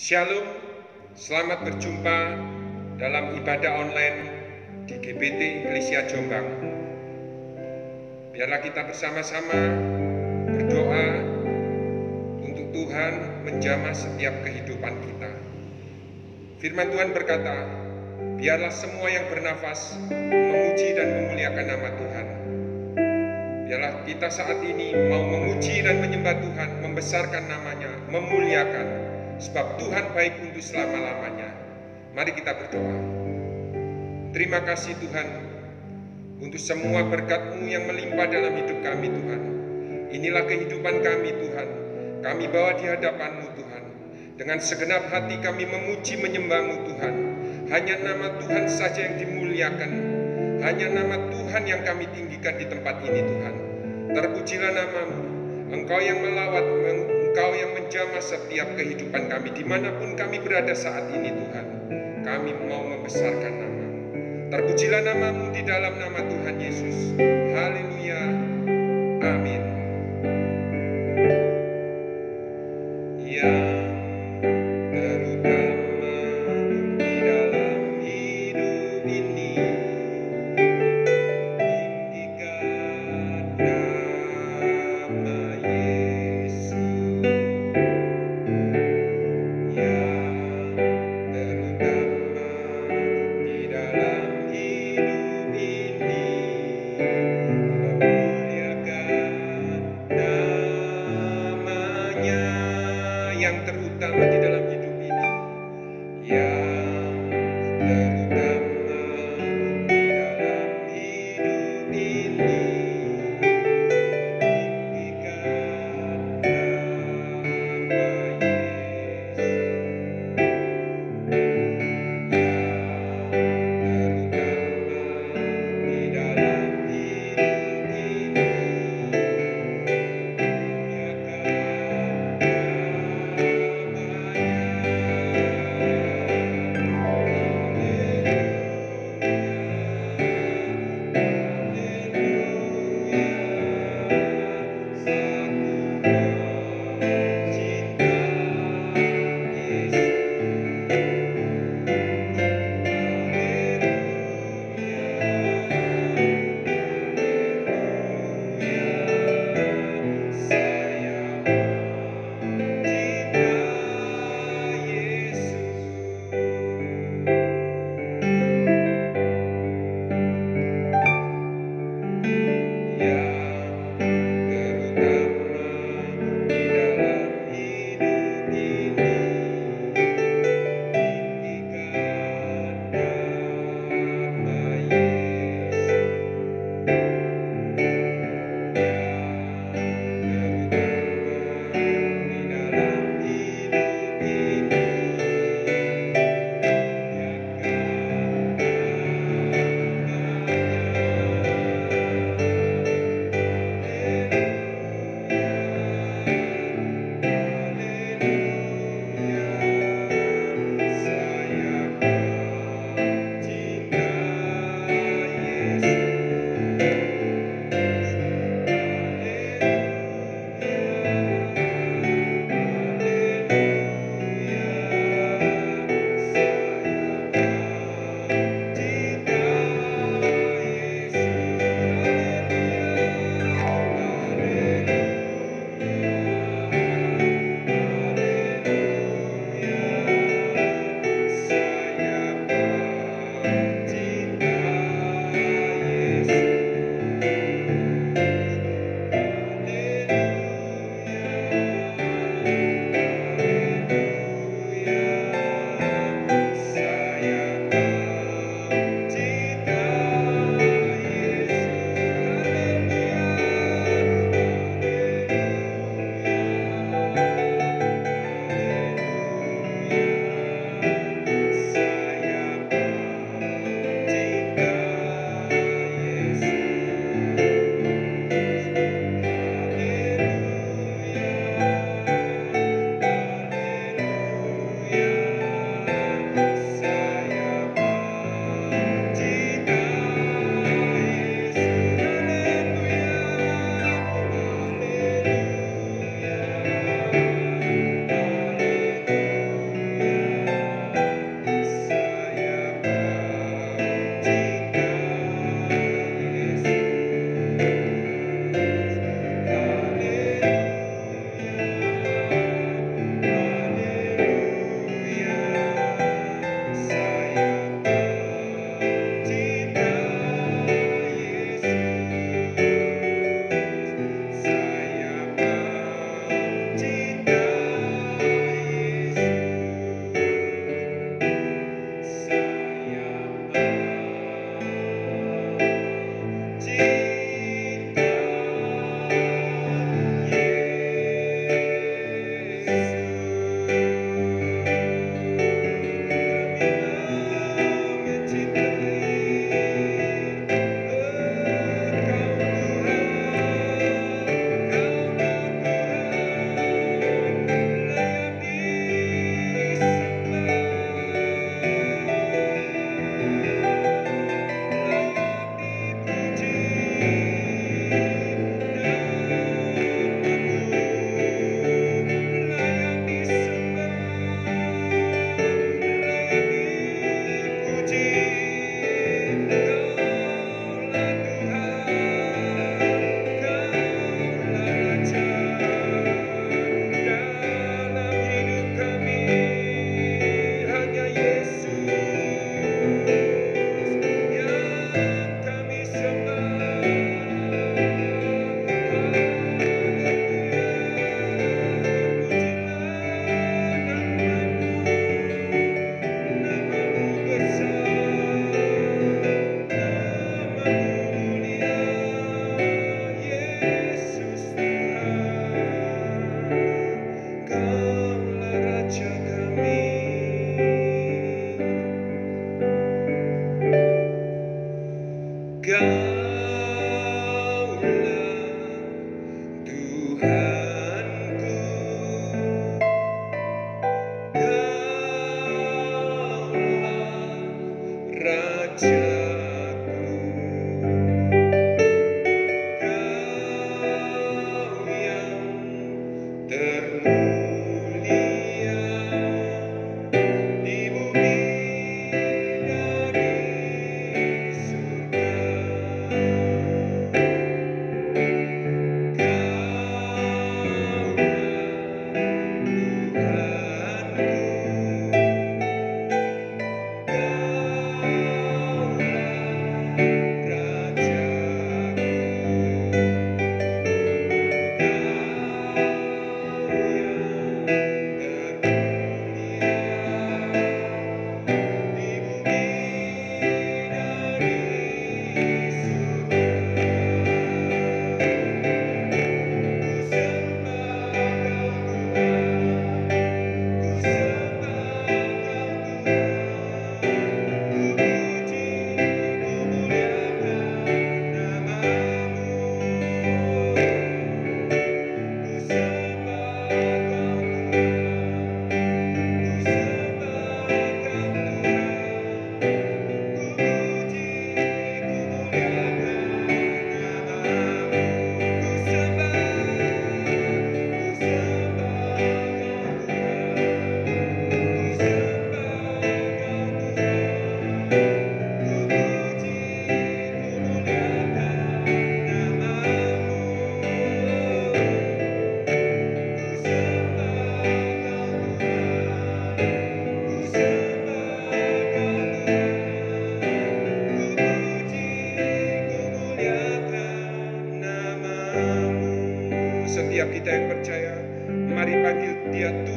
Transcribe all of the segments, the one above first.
Shalom, selamat berjumpa dalam ibadah online di GBT Iglesia Jombang. Biarlah kita bersama-sama berdoa untuk Tuhan menjamah setiap kehidupan kita. Firman Tuhan berkata, biarlah semua yang bernafas memuji dan memuliakan nama Tuhan. Biarlah kita saat ini mau memuji dan menyembah Tuhan, membesarkan namanya, memuliakan, sebab Tuhan baik untuk selama-lamanya. Mari kita berdoa. Terima kasih Tuhan untuk semua berkat-Mu yang melimpah dalam hidup kami Tuhan. Inilah kehidupan kami Tuhan. Kami bawa di hadapan-Mu Tuhan. Dengan segenap hati kami memuji menyembah-Mu Tuhan. Hanya nama Tuhan saja yang dimuliakan. Hanya nama Tuhan yang kami tinggikan di tempat ini Tuhan. Terpujilah nama-Mu. Engkau yang melawat, Engkau yang menjamah setiap kehidupan kami dimanapun kami berada saat ini Tuhan. Kami mau membesarkan nama-Mu. Terpujilah nama-Mu di dalam nama Tuhan Yesus. Haleluya. Amin. Yang terutama di dalam hidup ini, tinggikan nama Yesus. Yang terutama di dalam hidup ini, memuliakan namanya. Yang terutama di dalam hidup ini, yang terutama di dalam hidup ini, meninggikan nama Yesus. Yang terutama di dalam hidup ini, memuliakan namanya.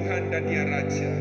Tuhan dan Dia Raja.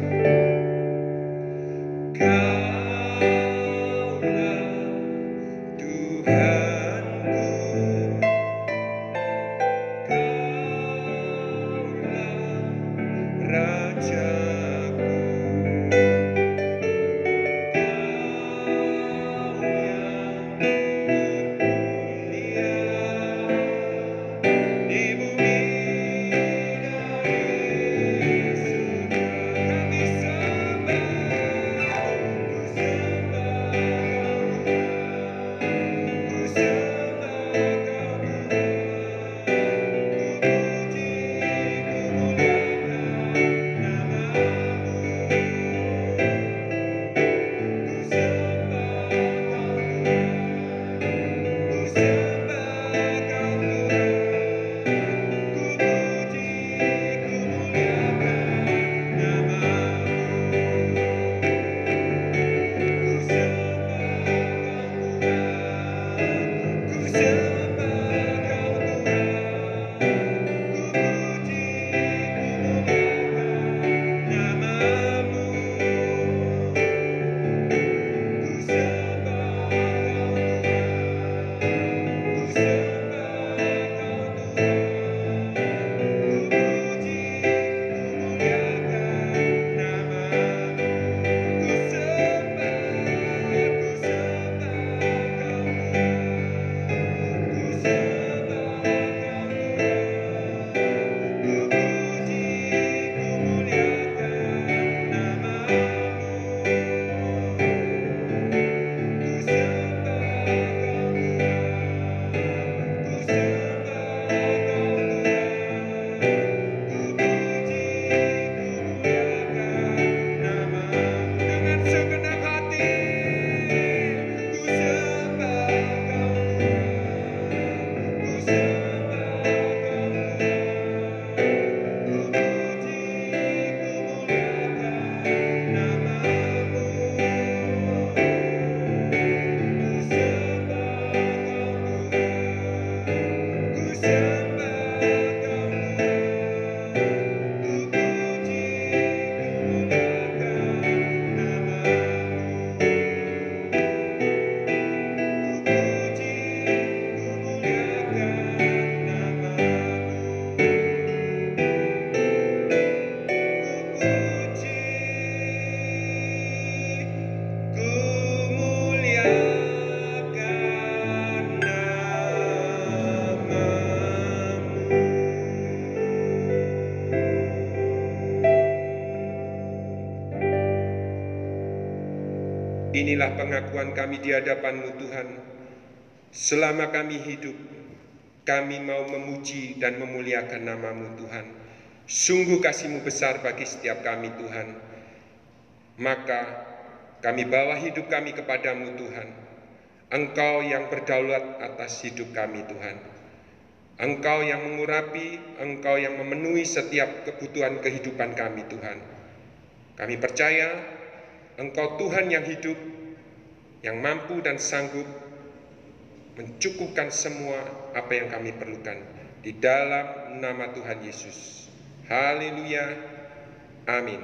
Inilah pengakuan kami di hadapan-Mu Tuhan. Selama kami hidup, kami mau memuji dan memuliakan nama-Mu Tuhan. Sungguh kasih-Mu besar bagi setiap kami Tuhan. Maka kami bawa hidup kami kepadamu Tuhan. Engkau yang berdaulat atas hidup kami Tuhan. Engkau yang mengurapi, Engkau yang memenuhi setiap kebutuhan kehidupan kami Tuhan. Kami percaya Engkau Tuhan yang hidup, yang mampu dan sanggup mencukupkan semua apa yang kami perlukan. Di dalam nama Tuhan Yesus. Haleluya. Amin.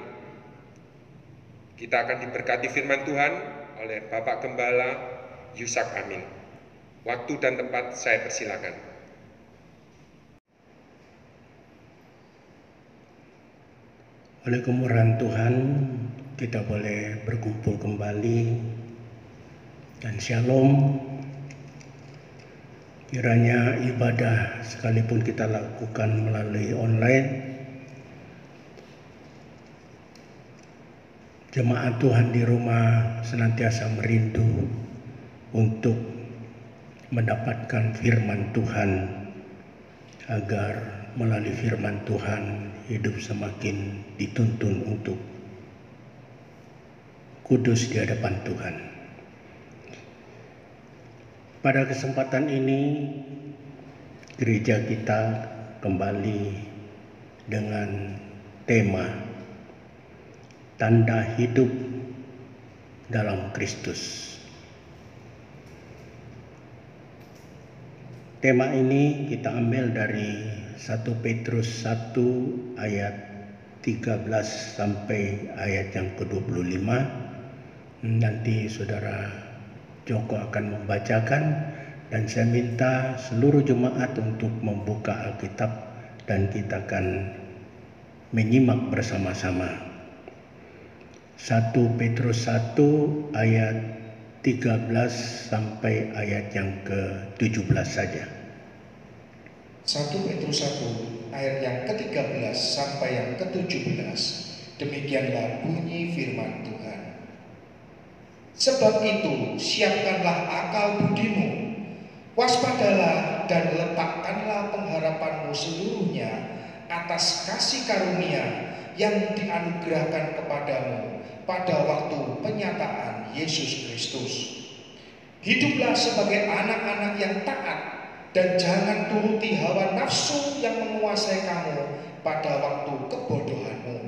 Kita akan diberkati firman Tuhan oleh Bapak Gembala Yusak Amin. Waktu dan tempat saya persilakan. Oleh kemurahan Tuhan, kita boleh berkumpul kembali dan shalom. Kiranya ibadah sekalipun kita lakukan melalui online, jemaat Tuhan di rumah senantiasa merindu untuk mendapatkan firman Tuhan, agar melalui firman Tuhan hidup semakin dituntun untuk kudus di hadapan Tuhan. Pada kesempatan ini, gereja kita kembali dengan tema tanda hidup dalam Kristus. Tema ini kita ambil dari 1 Petrus 1 ayat 13 sampai ayat yang ke-25. Nanti Saudara Joko akan membacakan, dan saya minta seluruh jemaat untuk membuka Alkitab dan kita akan menyimak bersama-sama. 1 Petrus 1 ayat 13 sampai ayat yang ke-17 saja. 1 Petrus 1 ayat yang ke-13 sampai yang ke-17. Demikianlah bunyi firman Tuhan. Sebab itu siapkanlah akal budimu, waspadalah dan letakkanlah pengharapanmu seluruhnya atas kasih karunia yang dianugerahkan kepadamu pada waktu penyataan Yesus Kristus. Hiduplah sebagai anak-anak yang taat dan jangan turuti hawa nafsu yang menguasai kamu pada waktu kebodohanmu.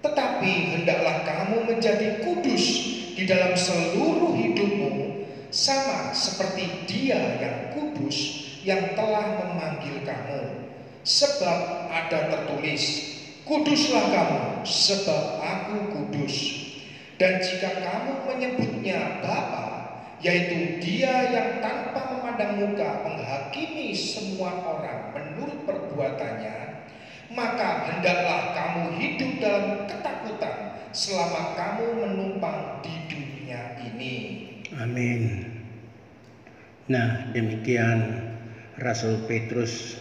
Tetapi hendaklah kamu menjadi kudus di dalam seluruh hidupmu, sama seperti Dia yang kudus yang telah memanggil kamu. Sebab ada tertulis, kuduslah kamu sebab aku kudus. Dan jika kamu menyebutnya Bapa, yaitu Dia yang tanpa memandang muka menghakimi semua orang menurut perbuatannya, maka hendaklah kamu hidup dalam ketakutan selama kamu menumpang di dunia ini. Amin. Nah, demikian Rasul Petrus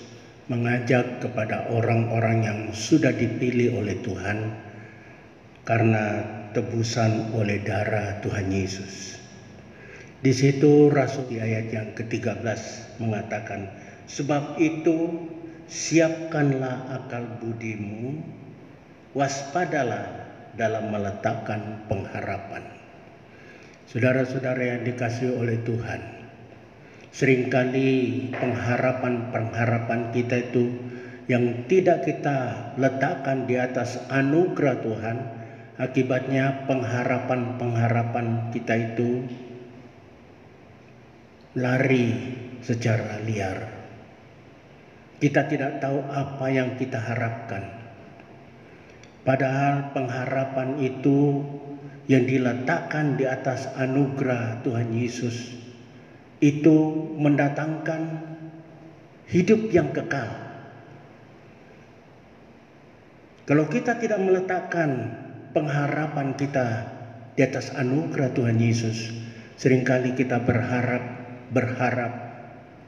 mengajak kepada orang-orang yang sudah dipilih oleh Tuhan karena tebusan oleh darah Tuhan Yesus. Di situ Rasul di ayat yang ke-13 mengatakan, sebab itu siapkanlah akal budimu, waspadalah dalam meletakkan pengharapan. Saudara-saudara yang dikasihi oleh Tuhan, seringkali pengharapan kita itu yang tidak kita letakkan di atas anugerah Tuhan, akibatnya pengharapan kita itu lari secara liar. Kita tidak tahu apa yang kita harapkan. Padahal pengharapan itu yang diletakkan di atas anugerah Tuhan Yesus itu mendatangkan hidup yang kekal. Kalau kita tidak meletakkan pengharapan kita di atas anugerah Tuhan Yesus, seringkali kita berharap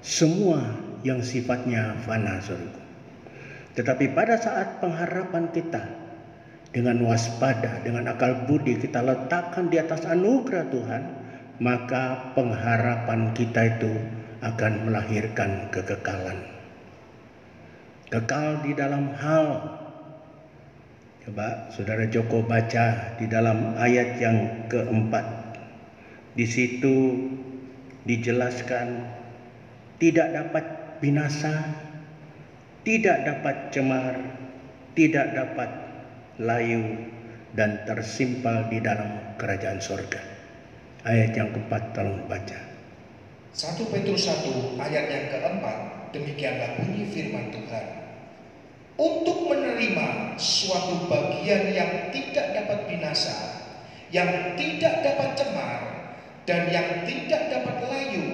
semua yang sifatnya fana, saudaraku. Tetapi pada saat pengharapan kita dengan waspada, dengan akal budi kita letakkan di atas anugerah Tuhan, maka pengharapan kita itu akan melahirkan kekekalan. Kekal di dalam hal, coba Saudara Joko baca di dalam ayat yang keempat. Di situ dijelaskan tidak dapat binasa, tidak dapat cemar, tidak dapat layu, dan tersimpal di dalam kerajaan surga. Ayat yang keempat tolong baca. 1 Petrus 1 ayat yang keempat, demikianlah bunyi firman Tuhan. Untuk menerima suatu bagian yang tidak dapat binasa, yang tidak dapat cemar, dan yang tidak dapat layu,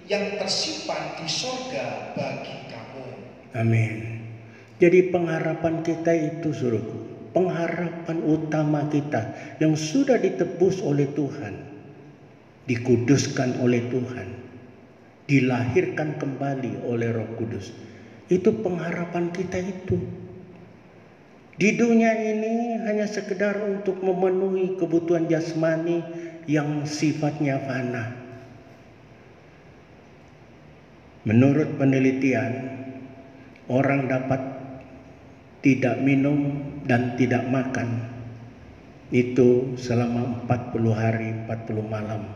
yang tersimpan di sorga bagi kamu. Amin. Jadi pengharapan kita itu, suruhku, pengharapan utama kita yang sudah ditebus oleh Tuhan, dikuduskan oleh Tuhan, dilahirkan kembali oleh Roh Kudus. Itu pengharapan kita itu. Di dunia ini hanya sekedar untuk memenuhi kebutuhan jasmani yang sifatnya fana. Menurut penelitian, orang dapat tidak minum dan tidak makan itu selama 40 hari 40 malam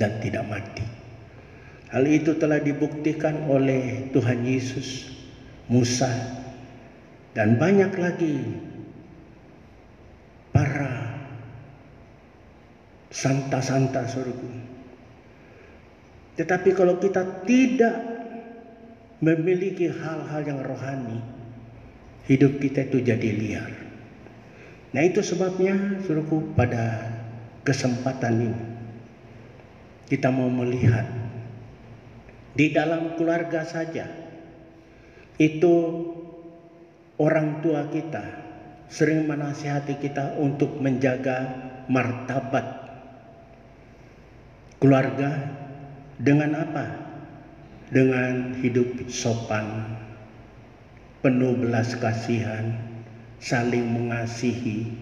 dan tidak mati. Hal itu telah dibuktikan oleh Tuhan Yesus, Musa, dan banyak lagi para santa-santa surga. Tetapi kalau kita tidak memiliki hal-hal yang rohani, hidup kita itu jadi liar. Nah, itu sebabnya suruhku pada kesempatan ini kita mau melihat di dalam keluarga saja itu orang tua kita sering menasihati kita untuk menjaga martabat keluarga dengan apa? Dengan hidup sopan, penuh belas kasihan, saling mengasihi.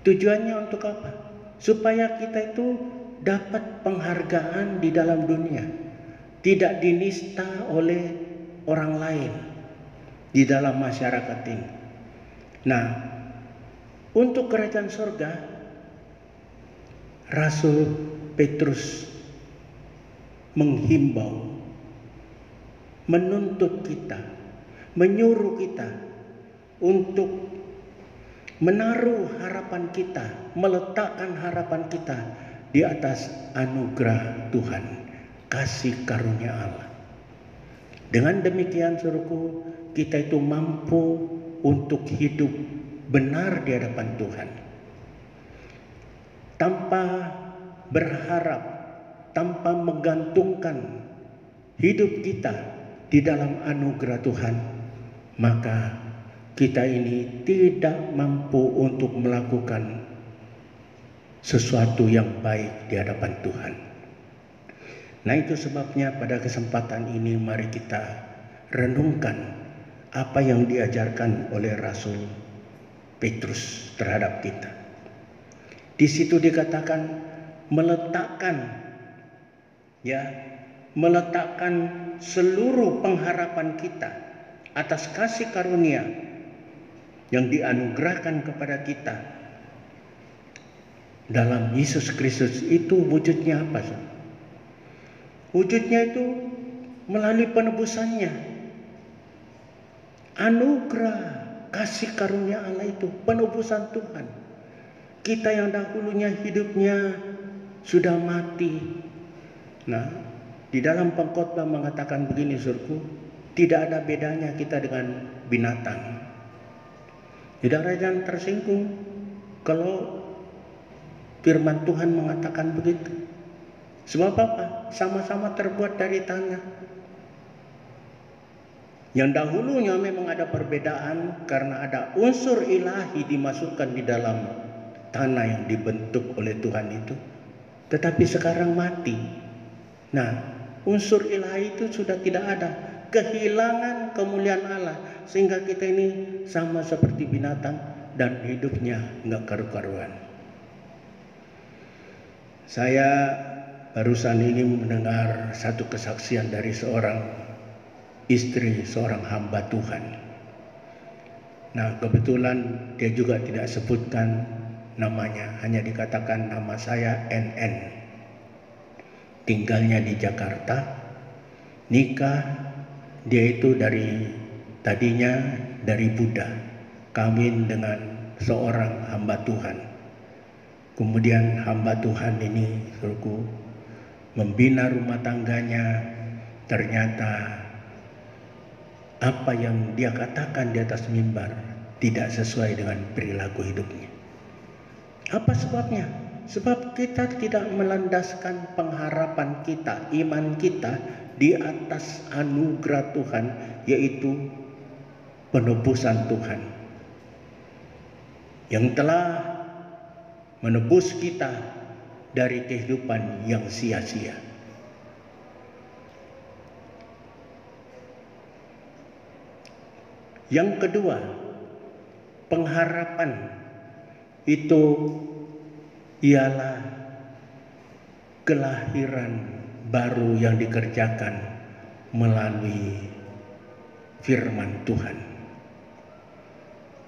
Tujuannya untuk apa? Supaya kita itu dapat penghargaan di dalam dunia, tidak dinista oleh orang lain di dalam masyarakat ini. Nah, untuk kerajaan surga, Rasul Petrus menghimbau, menuntut kita, menyuruh kita untuk menaruh harapan kita, meletakkan harapan kita di atas anugerah Tuhan, kasih karunia Allah. Dengan demikian, suruhku, kita itu mampu untuk hidup benar di hadapan Tuhan, tanpa berharap, tanpa menggantungkan hidup kita di dalam anugerah Tuhan, maka kita ini tidak mampu untuk melakukan sesuatu yang baik di hadapan Tuhan. Nah, itu sebabnya pada kesempatan ini mari kita renungkan apa yang diajarkan oleh Rasul Petrus terhadap kita. Di situ dikatakan meletakkan seluruh pengharapan kita atas kasih karunia yang dianugerahkan kepada kita dalam Yesus Kristus. Itu wujudnya apa? Wujudnya itu melalui penebusannya, anugerah kasih karunia Allah itu, penebusan Tuhan. Kita yang dahulunya hidupnya sudah mati. Nah, di dalam pengkhotbah mengatakan begini, surku, tidak ada bedanya kita dengan binatang. Tidak ada yang tersinggung kalau firman Tuhan mengatakan begitu. Sebab apa? Sama-sama terbuat dari tanah. Yang dahulunya memang ada perbedaan karena ada unsur ilahi dimasukkan di dalam tanah yang dibentuk oleh Tuhan itu. Tetapi sekarang mati. Nah, unsur ilahi itu sudah tidak ada. Kehilangan kemuliaan Allah. Sehingga kita ini sama seperti binatang dan hidupnya enggak karu-karuan. Saya barusan ini mendengar satu kesaksian dari seorang istri, seorang hamba Tuhan. Nah, kebetulan dia juga tidak sebutkan namanya, hanya dikatakan nama saya NN. Tinggalnya di Jakarta, nikah, dia itu tadinya dari Buddha, kawin dengan seorang hamba Tuhan. Kemudian hamba Tuhan ini, suruhku, membina rumah tangganya, ternyata apa yang dia katakan di atas mimbar tidak sesuai dengan perilaku hidupnya. Apa sebabnya? Sebab kita tidak melandaskan pengharapan kita, iman kita di atas anugerah Tuhan, yaitu penebusan Tuhan yang telah menebus kita dari kehidupan yang sia-sia. Yang kedua, pengharapan itu ialah kelahiran baru yang dikerjakan melalui firman Tuhan.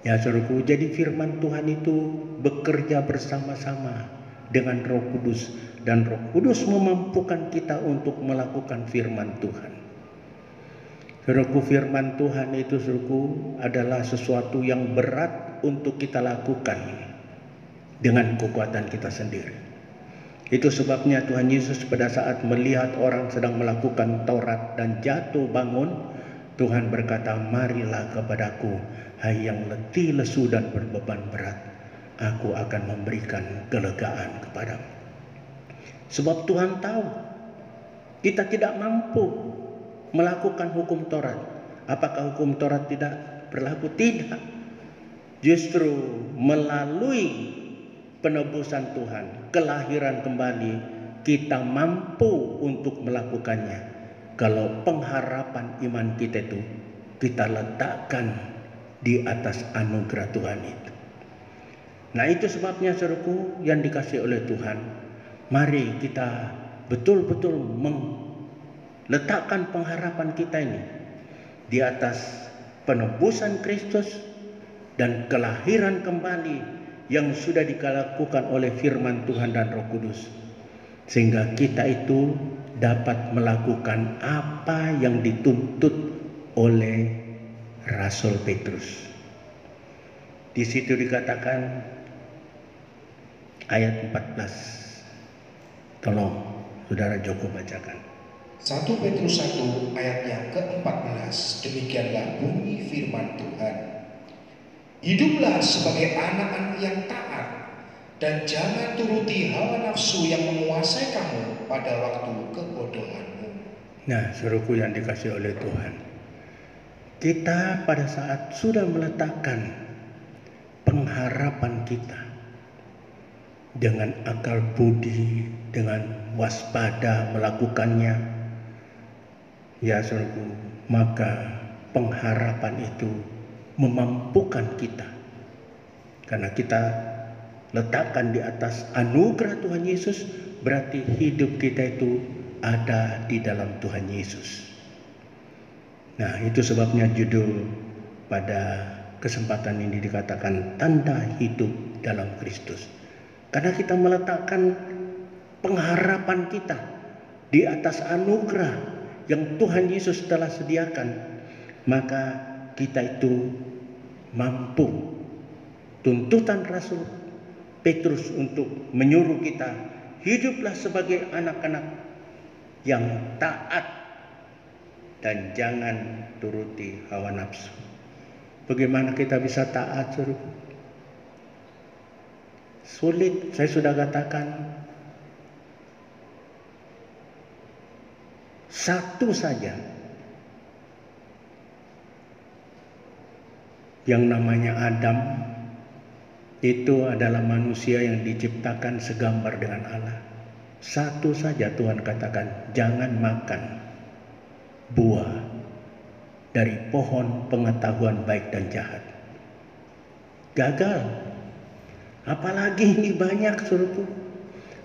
Ya, saudaraku, jadi firman Tuhan itu bekerja bersama-sama dengan Roh Kudus, dan Roh Kudus memampukan kita untuk melakukan firman Tuhan. Saudaraku, firman Tuhan itu, saudaraku, adalah sesuatu yang berat untuk kita lakukan dengan kekuatan kita sendiri. Itu sebabnya Tuhan Yesus pada saat melihat orang sedang melakukan Taurat dan jatuh bangun, Tuhan berkata, "Marilah kepadaku, hai yang letih, lesu dan berbeban berat, aku akan memberikan kelegaan kepadamu. Sebab Tuhan tahu kita tidak mampu melakukan hukum Taurat. Apakah hukum Taurat tidak berlaku? Tidak. Justru melalui penebusan Tuhan, kelahiran kembali, kita mampu untuk melakukannya. Kalau pengharapan iman kita itu kita letakkan di atas anugerah Tuhan itu. Nah, itu sebabnya saudaraku yang dikasihi oleh Tuhan, mari kita betul-betul meletakkan pengharapan kita ini di atas penebusan Kristus dan kelahiran kembali yang sudah dilakukan oleh firman Tuhan dan Roh Kudus, sehingga kita itu dapat melakukan apa yang dituntut oleh Rasul Petrus. Di situ dikatakan ayat 14. Tolong Saudara Joko bacakan. 1 Petrus 1 ayat yang ke-14, demikianlah bunyi firman Tuhan. Hiduplah sebagai anak-anak yang taat, dan jangan turuti hawa nafsu yang menguasai kamu pada waktu kebodohanmu. Nah, saudaraku yang dikasihi oleh Tuhan, kita pada saat sudah meletakkan pengharapan kita dengan akal budi, dengan waspada melakukannya, ya saudaraku, maka pengharapan itu memampukan kita, karena kita letakkan di atas anugerah Tuhan Yesus, berarti hidup kita itu ada di dalam Tuhan Yesus. Nah, itu sebabnya judul pada kesempatan ini dikatakan tanda hidup dalam Kristus. Karena kita meletakkan pengharapan kita di atas anugerah yang Tuhan Yesus telah sediakan, maka kita itu mampu. Tuntutan Rasul Petrus untuk menyuruh kita hiduplah sebagai anak-anak yang taat dan jangan turuti hawa nafsu. Bagaimana kita bisa taat, saudara? Sulit, saya sudah katakan. Satu saja yang namanya Adam itu adalah manusia yang diciptakan segambar dengan Allah. Satu saja Tuhan katakan, jangan makan buah dari pohon pengetahuan baik dan jahat. Gagal. Apalagi ini banyak, saudaraku.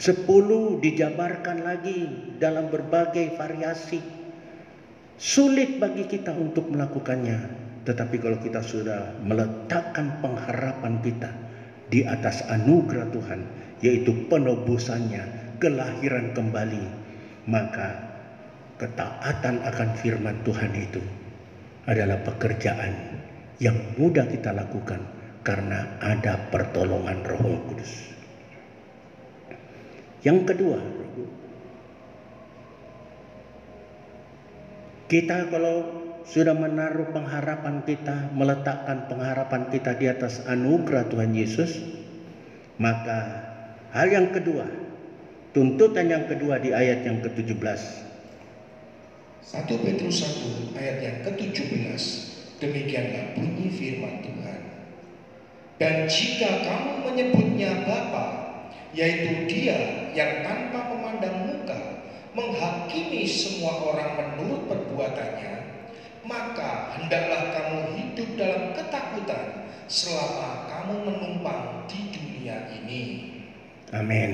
10 dijabarkan lagi dalam berbagai variasi. Sulit bagi kita untuk melakukannya. Tetapi kalau kita sudah meletakkan pengharapan kita di atas anugerah Tuhan, yaitu penebusannya, kelahiran kembali, maka ketaatan akan firman Tuhan itu adalah pekerjaan yang mudah kita lakukan karena ada pertolongan Roh Kudus. Yang kedua, kita kalau sudah menaruh pengharapan kita, meletakkan pengharapan kita di atas anugerah Tuhan Yesus, maka hal yang kedua, tuntutan yang kedua di ayat yang ke-17. 1 Petrus 1 ayat yang ke-17, demikianlah bunyi firman Tuhan. Dan jika kamu menyebutnya Bapa, yaitu Dia yang tanpa memandang muka menghakimi semua orang menurut perbuatannya, maka hendaklah kamu hidup dalam ketakutan selama kamu menumpang di dunia ini. Amin.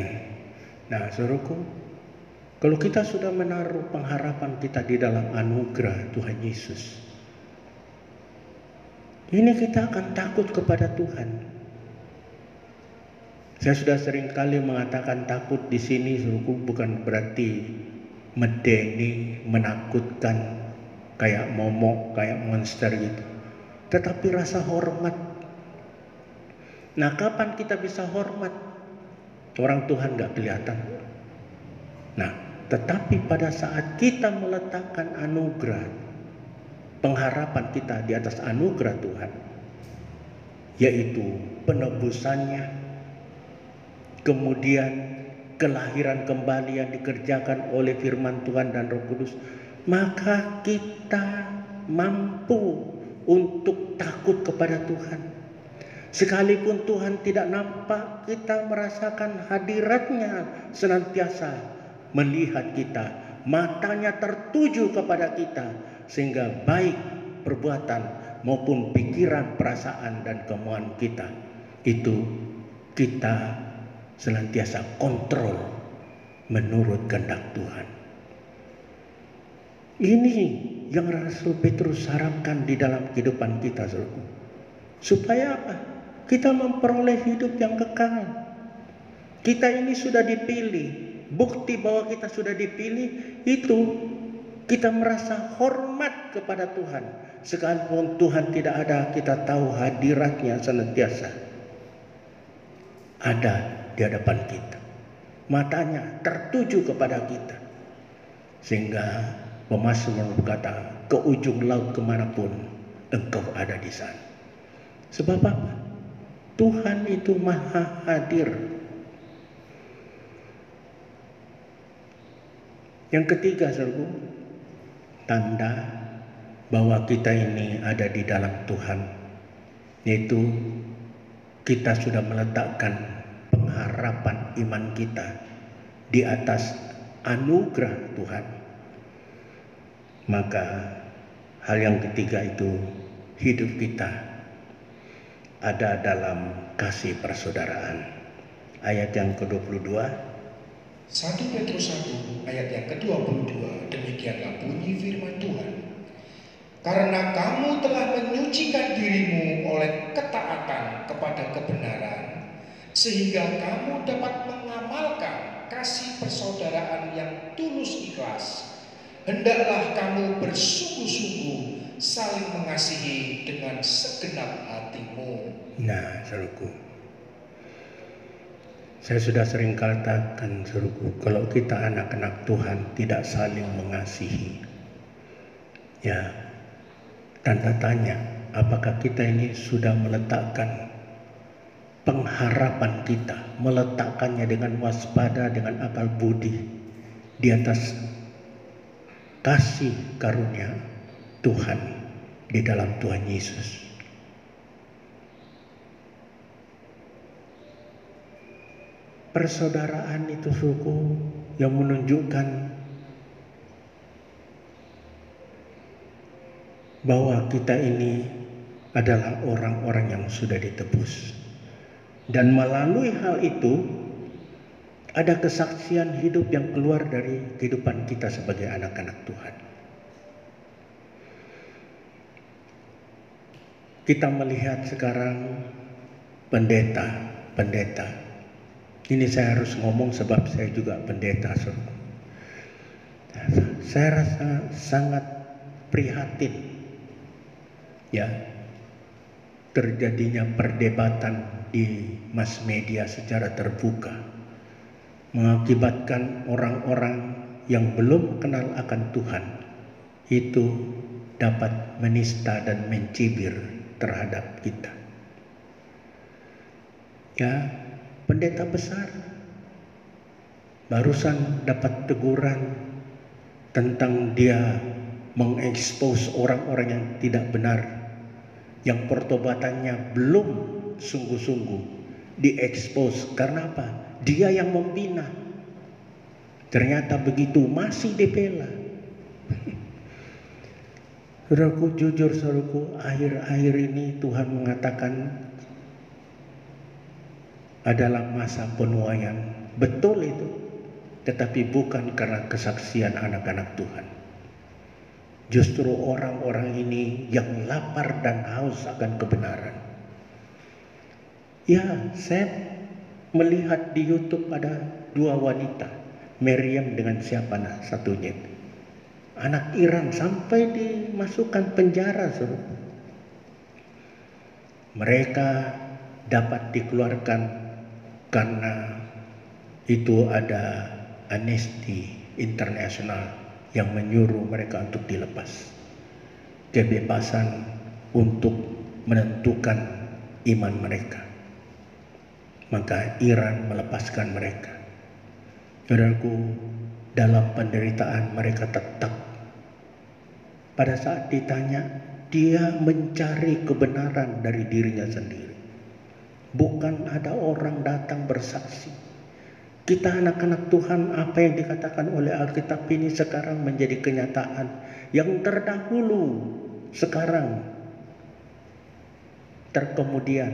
Nah, saudaraku, kalau kita sudah menaruh pengharapan kita di dalam anugerah Tuhan Yesus, ini kita akan takut kepada Tuhan. Saya sudah sering kali mengatakan takut di sini, saudaraku, bukan berarti medeni, menakutkan, kayak momok, kayak monster gitu. Tetapi rasa hormat. Nah, kapan kita bisa hormat? Orang Tuhan gak kelihatan. Nah, tetapi pada saat kita meletakkan anugerah, pengharapan kita di atas anugerah Tuhan, yaitu penebusannya, kemudian kelahiran kembali yang dikerjakan oleh firman Tuhan dan Roh Kudus, maka kita mampu untuk takut kepada Tuhan. Sekalipun Tuhan tidak nampak, kita merasakan hadiratnya senantiasa melihat kita, matanya tertuju kepada kita, sehingga baik perbuatan maupun pikiran, perasaan dan kemauan kita itu kita senantiasa kontrol menurut kehendak Tuhan. Ini yang Rasul Petrus harapkan di dalam kehidupan kita, saudaraku. Supaya apa? Kita memperoleh hidup yang kekal. Kita ini sudah dipilih. Bukti bahwa kita sudah dipilih itu kita merasa hormat kepada Tuhan. Sekalipun Tuhan tidak ada, kita tahu hadiratnya senantiasa ada di hadapan kita. Matanya tertuju kepada kita. Sehingga pemazmur berkata, ke ujung laut kemanapun engkau ada di sana. Sebab apa? Tuhan itu maha hadir. Yang ketiga, saudaraku, tanda bahwa kita ini ada di dalam Tuhan, yaitu kita sudah meletakkan pengharapan iman kita di atas anugerah Tuhan. Maka hal yang ketiga itu, hidup kita ada dalam kasih persaudaraan. Ayat yang ke-22, 1 Petrus 1 ayat yang ke-22, demikianlah bunyi firman Tuhan. Karena kamu telah menyucikan dirimu oleh ketaatan kepada kebenaran, sehingga kamu dapat mengamalkan kasih persaudaraan yang tulus ikhlas. Hendaklah kamu bersungguh-sungguh saling mengasihi dengan segenap hatimu. Nah, saudaraku, saya sudah sering katakan, saudaraku, kalau kita anak-anak Tuhan tidak saling mengasihi, ya, tanda tanya, apakah kita ini sudah meletakkan pengharapan kita, meletakkannya dengan waspada, dengan akal budi di atas kasih karunia Tuhan di dalam Tuhan Yesus. Persaudaraan itu, suku, yang menunjukkan bahwa kita ini adalah orang-orang yang sudah ditebus. Dan melalui hal itu ada kesaksian hidup yang keluar dari kehidupan kita sebagai anak-anak Tuhan. Kita melihat sekarang pendeta. Ini saya harus ngomong sebab saya juga pendeta, saudara. Saya rasa sangat prihatin, ya, terjadinya perdebatan di mass media secara terbuka, mengakibatkan orang-orang yang belum kenal akan Tuhan itu dapat menista dan mencibir terhadap kita. Ya, pendeta besar barusan dapat teguran tentang dia mengekspos orang-orang yang tidak benar, yang pertobatannya belum sungguh-sungguh diekspos. Karena apa? Dia yang membina. Ternyata begitu masih dibela. Saudaraku, jujur saudaraku, akhir-akhir ini Tuhan mengatakan adalah masa penuaian. Betul itu, tetapi bukan karena kesaksian anak-anak Tuhan. Justru orang-orang ini yang lapar dan haus akan kebenaran. Ya, saya melihat di YouTube ada dua wanita, Miriam dengan siapa satunya, anak Iran, sampai dimasukkan penjara, saudara. Mereka dapat dikeluarkan karena itu ada Amnesty International yang menyuruh mereka untuk dilepas. Kebebasan untuk menentukan iman mereka. maka Iran melepaskan mereka. Saudaraku, dalam penderitaan mereka tetap, pada saat ditanya, dia mencari kebenaran dari dirinya sendiri. Bukan ada orang datang bersaksi. Kita anak-anak Tuhan, apa yang dikatakan oleh Alkitab ini sekarang menjadi kenyataan. Yang terdahulu sekarang terkemudian,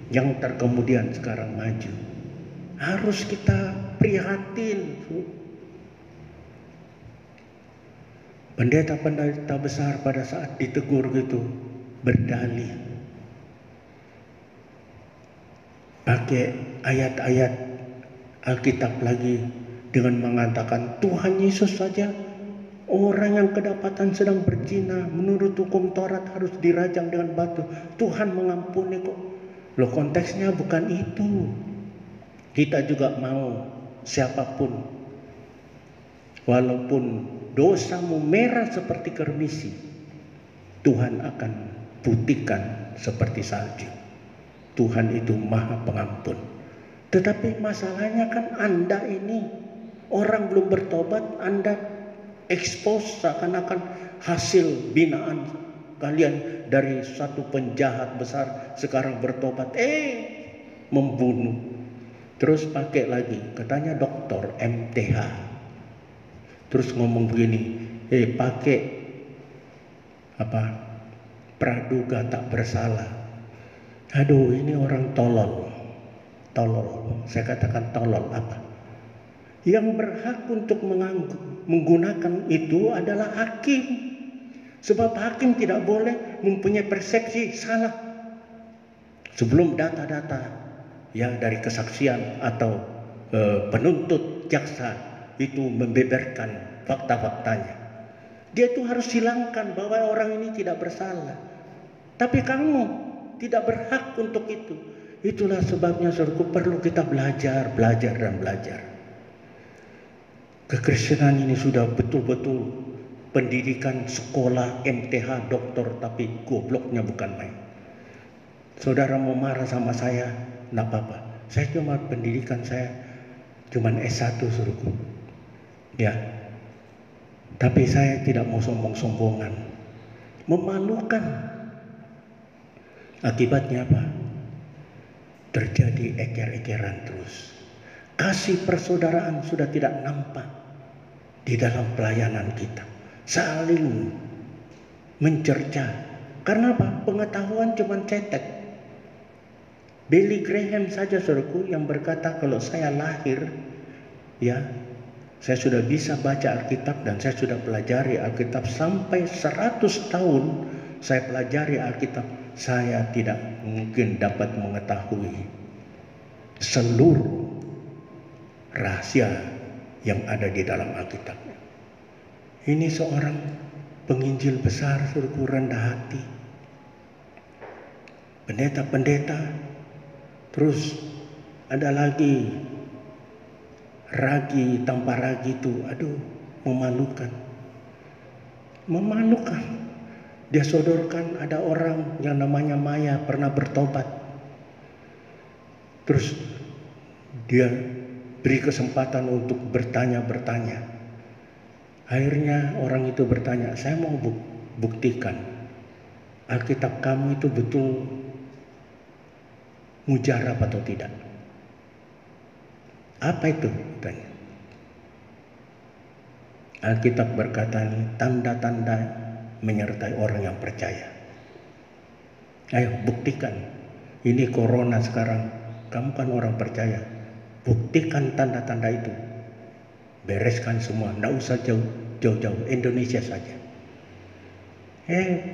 yang terkemudian sekarang maju. Harus kita prihatin. Pendeta-pendeta besar pada saat ditegur gitu berdalih, pakai ayat-ayat Alkitab lagi dengan mengatakan Tuhan Yesus saja, orang yang kedapatan sedang berzina menurut hukum Taurat harus dirajam dengan batu. Tuhan mengampuni kok. Loh, konteksnya bukan itu. Kita juga mau siapapun, walaupun dosamu merah seperti kermisi, Tuhan akan putihkan seperti salju. Tuhan itu Maha Pengampun. Tetapi masalahnya kan Anda ini orang belum bertobat, Anda expose seakan-akan hasil binaan kalian dari satu penjahat besar sekarang bertobat, membunuh. Terus pakai lagi, katanya doktor MTH. Terus ngomong begini, pakai praduga tak bersalah. Aduh, ini orang tolol. Saya katakan tolol apa? Yang berhak untuk menggunakan itu adalah hakim. Sebab hakim tidak boleh mempunyai persepsi salah. Sebelum data-data dari kesaksian atau penuntut jaksa itu membeberkan fakta-faktanya, dia tuh harus hilangkan bahwa orang ini tidak bersalah. Tapi kamu tidak berhak untuk itu. Itulah sebabnya saudaraku, perlu kita belajar. Kekristenan ini sudah betul-betul pendidikan sekolah MTH doktor, tapi gobloknya bukan main. Saudara mau marah sama saya, enggak apa-apa. Saya cuma pendidikan saya cuma S1 saudaraku. Ya. Tapi saya tidak mau sombong-sombongan. Memalukan. Akibatnya apa? Terjadi eker-ekeran terus. Kasih persaudaraan sudah tidak nampak di dalam pelayanan kita. Saling mencerca. Karena apa? Pengetahuan cuma cetek. Billy Graham saja saudaraku yang berkata, kalau saya lahir, saya sudah bisa baca Alkitab dan saya sudah pelajari Alkitab sampai 100 tahun saya pelajari Alkitab, saya tidak mungkin dapat mengetahui seluruh rahasia yang ada di dalam Alkitab. Ini seorang penginjil besar, saudaraku, rendah hati. Pendeta-pendeta, terus ada lagi ragi tanpa ragi itu, aduh, memalukan. Dia sodorkan ada orang yang namanya Maya pernah bertobat. Terus dia beri kesempatan untuk bertanya. Akhirnya orang itu bertanya, saya mau buktikan Alkitab kamu itu betul mujarab atau tidak. Apa itu? Tanya. Alkitab berkata tanda-tanda menyertai orang yang percaya. Ayo buktikan. Ini corona sekarang. Kamu kan orang percaya. Buktikan tanda-tanda itu. Bereskan semua. Nggak usah jauh-jauh. Indonesia saja.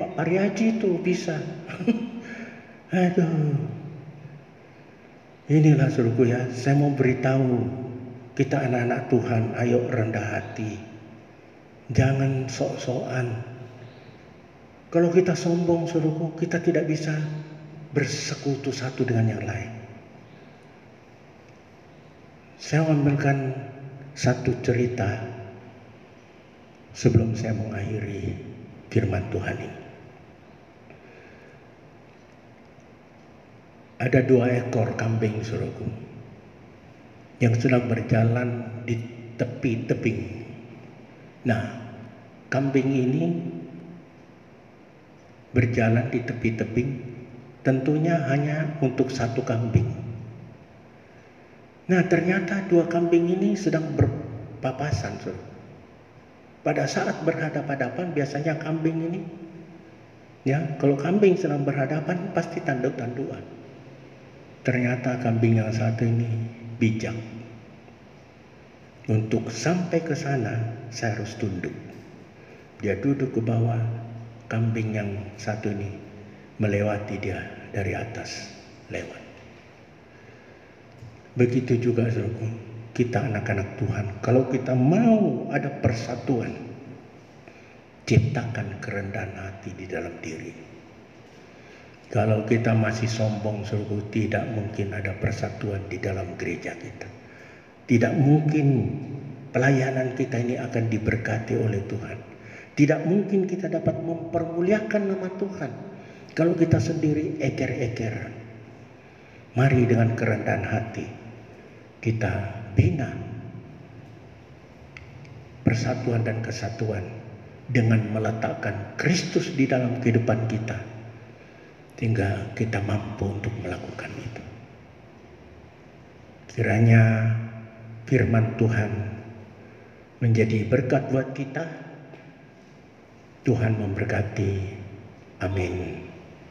Pak Pariaji itu bisa. Aduh. Inilah suruhku ya. Saya mau beritahu kita anak-anak Tuhan. Ayo rendah hati. Jangan sok-sokan. Kalau kita sombong, saudaraku, kita tidak bisa bersekutu satu dengan yang lain. Saya ambilkan satu cerita sebelum saya mengakhiri firman Tuhan ini. ada 2 ekor kambing, saudaraku, yang sedang berjalan di tepi tebing. Nah, kambing ini berjalan di tepi tebing tentunya hanya untuk 1 kambing. Nah, ternyata 2 kambing ini sedang berpapasan, saudara. Pada saat berhadapan-hadapan biasanya kambing ini, ya, kalau kambing sedang berhadapan pasti tanduk-tandukan. Ternyata kambing yang satu ini bijak. Untuk sampai ke sana saya harus tunduk. Dia duduk ke bawah, kambing yang satu ini melewati dia dari atas, lewat. Begitu juga, saudaraku, kita anak-anak Tuhan, kalau kita mau ada persatuan, ciptakan kerendahan hati di dalam diri. Kalau kita masih sombong, saudaraku, tidak mungkin ada persatuan di dalam gereja kita. Tidak mungkin pelayanan kita ini akan diberkati oleh Tuhan. Tidak mungkin kita dapat mempermuliakan nama Tuhan kalau kita sendiri eker-ekeran. Mari dengan kerendahan hati kita bina persatuan dan kesatuan dengan meletakkan Kristus di dalam kehidupan kita, sehingga kita mampu untuk melakukan itu. Kiranya firman Tuhan menjadi berkat buat kita. Tuhan memberkati. Amin.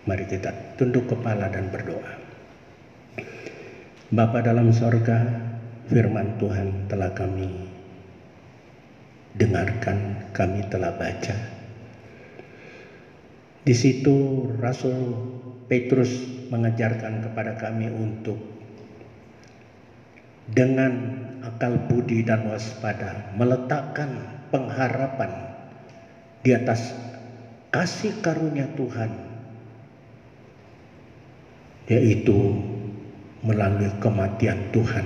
Mari kita tunduk kepala dan berdoa. Bapa dalam sorga, firman Tuhan telah kami dengarkan, kami telah baca. Di situ Rasul Petrus mengajarkan kepada kami untuk dengan akal budi dan waspada meletakkan pengharapan di atas kasih karunia Tuhan, yaitu melalui kematian Tuhan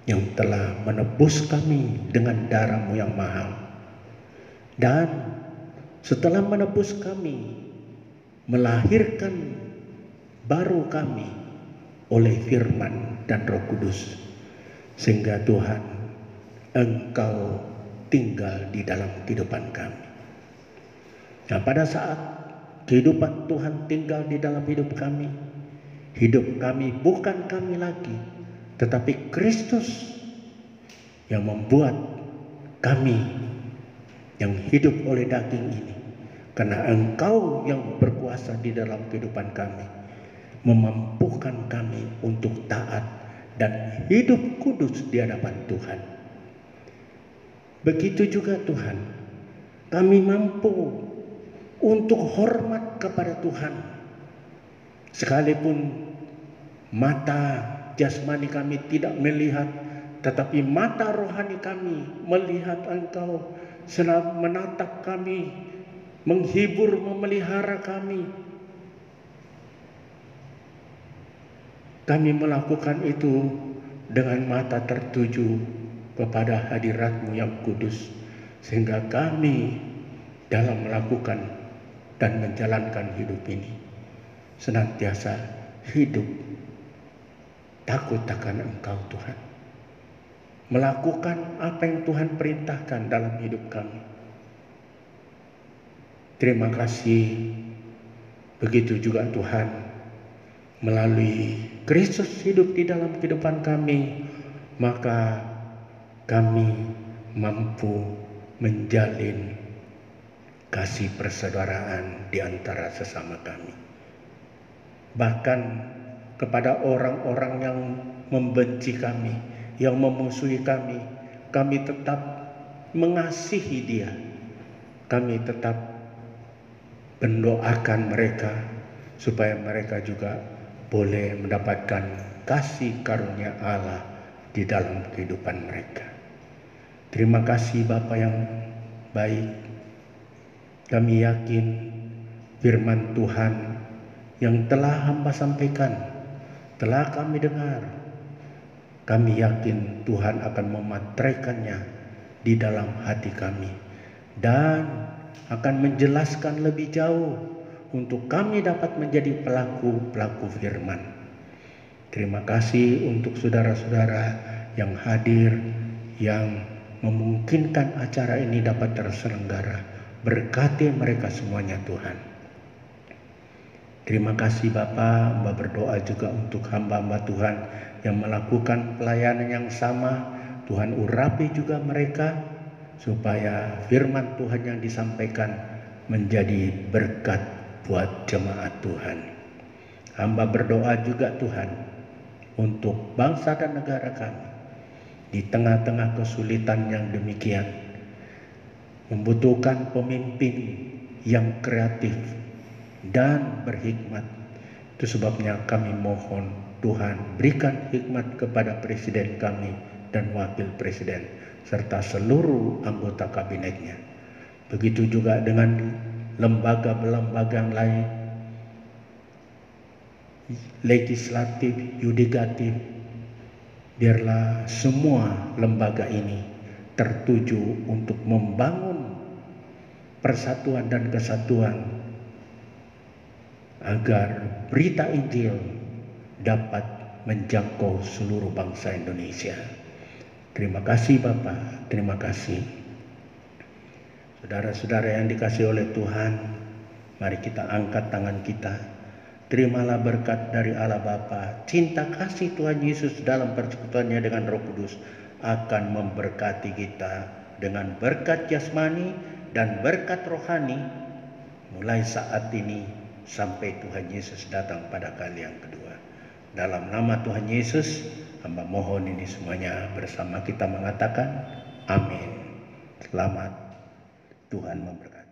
yang telah menebus kami dengan darah-Mu yang mahal. Dan setelah menebus kami, melahirkan baru kami oleh firman dan Roh Kudus, sehingga Tuhan, Engkau tinggal di dalam kehidupan kami. Nah, pada saat kehidupan Tuhan tinggal di dalam hidup kami bukan kami lagi, tetapi Kristus yang membuat kami yang hidup oleh daging ini. Karena Engkau yang berkuasa di dalam kehidupan kami, memampukan kami untuk taat dan hidup kudus di hadapan Tuhan. Begitu juga Tuhan, kami mampu untuk hormat kepada Tuhan. Sekalipun mata jasmani kami tidak melihat, tetapi mata rohani kami melihat Engkau sedang menatap kami, menghibur, memelihara kami. Kami melakukan itu dengan mata tertuju kepada hadirat-Mu yang kudus, sehingga kami dalam melakukan dan menjalankan hidup ini senantiasa hidup takut akan Engkau Tuhan, melakukan apa yang Tuhan perintahkan dalam hidup kami. Terima kasih. Begitu juga Tuhan, melalui Kristus hidup di dalam kehidupan kami, maka kami mampu menjalin kasih persaudaraan di antara sesama kami. Bahkan kepada orang-orang yang membenci kami, yang memusuhi kami, kami tetap mengasihi dia. Kami tetap mendoakan mereka supaya mereka juga boleh mendapatkan kasih karunia Allah di dalam kehidupan mereka. Terima kasih Bapa yang baik. Kami yakin firman Tuhan yang telah hamba sampaikan, telah kami dengar. Kami yakin Tuhan akan memateraikannya di dalam hati kami dan akan menjelaskan lebih jauh untuk kami dapat menjadi pelaku-pelaku firman. Terima kasih untuk saudara-saudara yang hadir, yang memungkinkan acara ini dapat terselenggara. Berkati mereka semuanya Tuhan. Terima kasih Bapa, hamba berdoa juga untuk hamba-hamba Tuhan yang melakukan pelayanan yang sama. Tuhan urapi juga mereka supaya firman Tuhan yang disampaikan menjadi berkat buat jemaat Tuhan. Hamba berdoa juga Tuhan untuk bangsa dan negara kami di tengah-tengah kesulitan yang demikian, membutuhkan pemimpin yang kreatif dan berhikmat. Itu sebabnya kami mohon Tuhan berikan hikmat kepada presiden kami dan wakil presiden serta seluruh anggota kabinetnya. Begitu juga dengan lembaga-lembaga yang lain, legislatif, yudikatif. Biarlah semua lembaga ini tertuju untuk membangun persatuan dan kesatuan agar berita Injil dapat menjangkau seluruh bangsa Indonesia. Terima kasih Bapak, terima kasih. Saudara-saudara yang dikasihi oleh Tuhan, mari kita angkat tangan kita. Terimalah berkat dari Allah Bapa, cinta kasih Tuhan Yesus dalam persekutuannya dengan Roh Kudus akan memberkati kita dengan berkat jasmani dan berkat rohani mulai saat ini sampai Tuhan Yesus datang pada kali yang kedua. Dalam nama Tuhan Yesus, hamba mohon ini semuanya bersama kita mengatakan amin. Selamat, Tuhan memberkati.